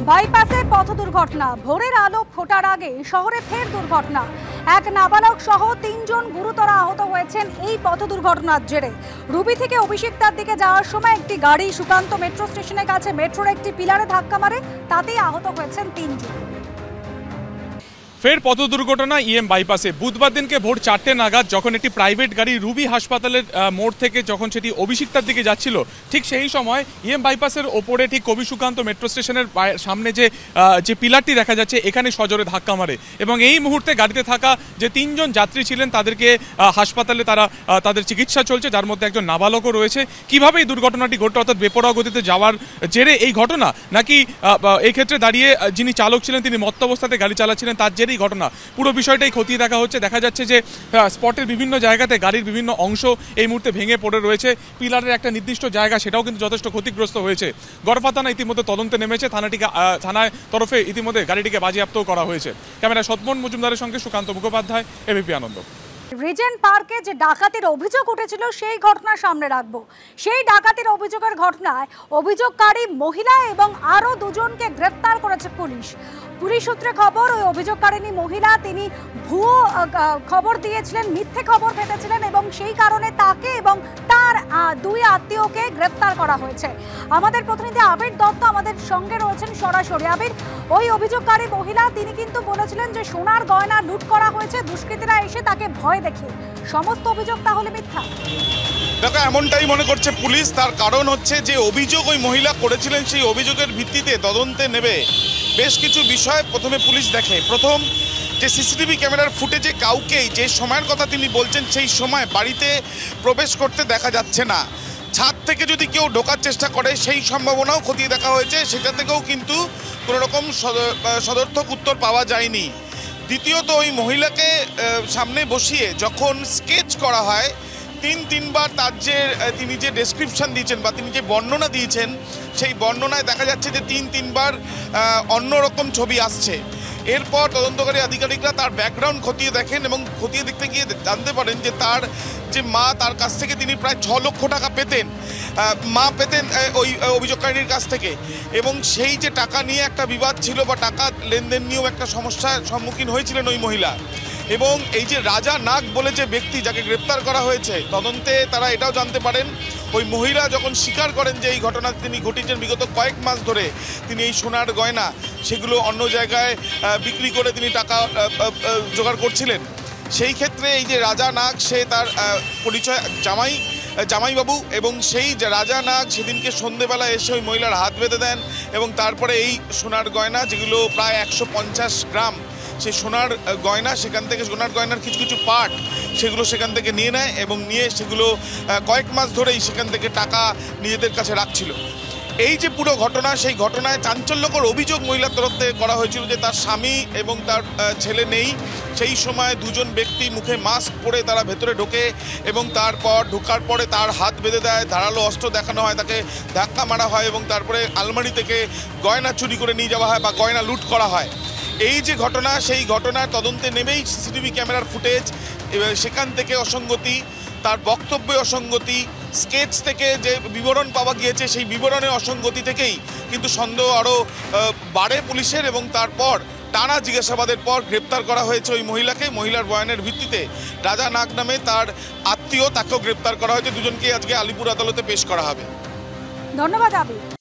বাইপাসে পথ দুর্ঘটনা, ভোরের আলো ফোটার আগে শহরে ফের দুর্ঘটনা। এক নাবালক সহ ৩ জন গুরুতর আহত হয়েছেন এই পথ দুর্ঘটনার জেরে। রুবি থেকে অভিষিক্তার দিকে যাওয়ার সময় একটি গাড়ি সুকান্ত মেট্রো স্টেশনের কাছে মেট্রোর একটি পিলারে ধাক্কা মারে, তাতেই আহত হয়েছেন ৩ জন। ফের পথ দুর্ঘটনা বাইপাসে বুধবার দিনকে ভোর 4টে নাগাদ যখন একটি প্রাইভেট গাড়ি রুবি হাসপাতালের মোড় থেকে যখন সেটি অভিষিক্তার দিকে যাচ্ছিল, ঠিক সেই সময় বাইপাসের ওপরে ঠিক কবি সুকান্ত মেট্রো স্টেশনের সামনে যে পিলারটি দেখা যাচ্ছে এখানে সজোরে ধাক্কা মারে এবং এই মুহূর্তে গাড়িতে থাকা যে 3 জন যাত্রী ছিলেন তাদেরকে হাসপাতালে তাদের চিকিৎসা চলছে, যার মধ্যে একজন নাবালকও রয়েছে। কিভাবে এই দুর্ঘটনাটি ঘটল, অর্থাৎ বেপরোয়া গতিতে যাওয়ার জেরে এই ঘটনা, নাকি এই ক্ষেত্রে দাঁড়িয়ে যিনি চালক ছিলেন তিনি মত্ত অবস্থাতে গাড়ি চালাচ্ছিলেন তার এই ঘটনা, পুরো বিষয়টাই খতিয়ে দেখা হচ্ছে। দেখা যাচ্ছে যে স্পটের বিভিন্ন জায়গাতে গাড়ির বিভিন্ন অংশ এই মুহূর্তে ভেঙে পড়ে রয়েছে। পিলারের একটা নির্দিষ্ট জায়গা সেটাও কিন্তু যথেষ্ট ক্ষতিগ্রস্ত হয়েছে। গড়ফা থানা ইতিমধ্যে তদন্তে নেমেছে, থানার তরফে ইতিমধ্যে গাড়িটিকে বাজেয়াপ্তও করা হয়েছে। ক্যামেরা সদমন মজুমদারের সঙ্গে সুকান্ত মুখোপাধ্যায়, এবিপি আনন্দ। রিজেন্ট পার্কে যে ডাকাতির অভিযোগ উঠেছিল সেই ঘটনা সামনে রাখবো। সেই ডাকাতির অভিযোগের ঘটনায় অভিযোগকারী মহিলা এবং আরও 2 জনকে গ্রেফতার করেছে পুলিশ। পুলিশ সূত্রে খবর, ওই অভিযোগকারিনী মহিলা তিনি ভুয়ো খবর দিয়েছিলেন, মিথ্যে খবর ফেটেছিলেন এবং সেই কারণে তাকে এবং তার 2 আত্মীয়কে গ্রেফতার করা হয়েছে। আমাদের প্রতিনিধি আবির দত্ত আমাদের সঙ্গে রয়েছেন সরাসরি। আবির, ওই অভিযোগকারী মহিলা তিনি কিন্তু বলেছিলেন যে সোনার গয়না লুট করা হয়েছে, দুষ্কৃতীরা এসে তাকে ভয় দেখিয়ে। সমস্ত অভিযোগ তাহলে মিথ্যা? দেখো, এমনটাই মনে করছে পুলিশ। তার কারণ হচ্ছে যে অভিযোগ ওই মহিলা করেছিলেন, সেই অভিযোগের ভিত্তিতে তদন্তে নেবে বেশ কিছু বিষয় প্রথমে পুলিশ দেখে। প্রথম, যে সিসিটিভি ক্যামেরার ফুটেজে কাউকেই যে সময়ের কথা তিনি বলছেন সেই সময় বাড়িতে প্রবেশ করতে দেখা যাচ্ছে না। ছাদ থেকে যদি কেউ ঢোকার চেষ্টা করে সেই সম্ভাবনাও খতিয়ে দেখা হয়েছে, সেটা থেকেও কিন্তু কোনো রকম সদর্থক উত্তর পাওয়া যায়নি। দ্বিতীয়ত, ওই মহিলাকে সামনে বসিয়ে যখন স্কেচ করা হয় 3বার তার তিনি যে ডেসক্রিপশন দিয়েছেন বা তিনি যে বর্ণনা দিয়েছেন সেই বর্ণনায় দেখা যাচ্ছে যে 3বার অন্যরকম ছবি আসছে। এরপর তদন্তকারী আধিকারিকরা তার ব্যাকগ্রাউন্ড খতিয়ে দেখেন এবং খতিয়ে দেখতে গিয়ে জানতে পারেন যে তার যে মা, তার কাছ থেকে তিনি প্রায় 6 লক্ষ টাকা পেতেন, মা পেতেন ওই অভিযোগকারীর কাছ থেকে। এবং সেই যে টাকা নিয়ে একটা বিবাদ ছিল বা টাকা লেনদেন নিয়েও একটা সমস্যার সম্মুখীন হয়েছিলেন ওই মহিলা। এবং এই যে রাজা নাগ বলে যে ব্যক্তি যাকে গ্রেপ্তার করা হয়েছে, তদন্তে তারা এটাও জানতে পারেন ওই মহিলা যখন স্বীকার করেন যে এই ঘটনা তিনি ঘটিয়েছেন, বিগত কয়েক মাস ধরে তিনি এই সোনার গয়না সেগুলো অন্য জায়গায় বিক্রি করে তিনি টাকা জোগাড় করছিলেন। সেই ক্ষেত্রে এই যে রাজা নাগ, সে তার পরিচয় জামাইবাবু, এবং সেই যে রাজা নাগ সেদিনকে সন্ধেবেলা এসে ওই মহিলার হাত বেঁধে দেন এবং তারপরে এই সোনার গয়না, যেগুলো প্রায় 150 গ্রাম সেই সোনার গয়না, সেখান থেকে সোনার গয়নার কিছু কিছু পার্ট সেগুলো সেখান থেকে নিয়ে নেয় এবং নিয়ে সেগুলো কয়েক মাস ধরেই সেখান থেকে টাকা নিজেদের কাছে রাখছিল। এই যে পুরো ঘটনা, সেই ঘটনায় চাঞ্চল্যকর অভিযোগ মহিলার তরফ থেকে করা হয়েছিল যে তার স্বামী এবং তার ছেলে নেই। সেই সময় 2 জন ব্যক্তি মুখে মাস্ক পরে তারা ভেতরে ঢোকে এবং তারপর ঢোকার পরে তার হাত বেঁধে দেয়, ধারালো অস্ত্র দেখানো হয়, তাকে ধাক্কা মারা হয় এবং তারপরে আলমারি থেকে গয়না চুরি করে নিয়ে যাওয়া হয় বা গয়না লুট করা হয়। এই যে ঘটনা, সেই ঘটনার তদন্তে নেমেই সিসিটিভি ক্যামেরার ফুটেজ, সেখান থেকে অসঙ্গতি, তার বক্তব্যে অসঙ্গতি, স্কেচ থেকে যে বিবরণ পাওয়া গিয়েছে সেই বিবরণের অসঙ্গতি থেকেই কিন্তু সন্দেহ আরও বাড়ে পুলিশের এবং তারপর টানা জিজ্ঞাসাবাদের পর গ্রেপ্তার করা হয়েছে ওই মহিলাকে। মহিলার বয়ানের ভিত্তিতে রাজা নাগ নামে তার আত্মীয়, তাকেও গ্রেপ্তার করা হয়েছে। 2 জনকে আজকে আলিপুর আদালতে পেশ করা হবে। ধন্যবাদ আবির।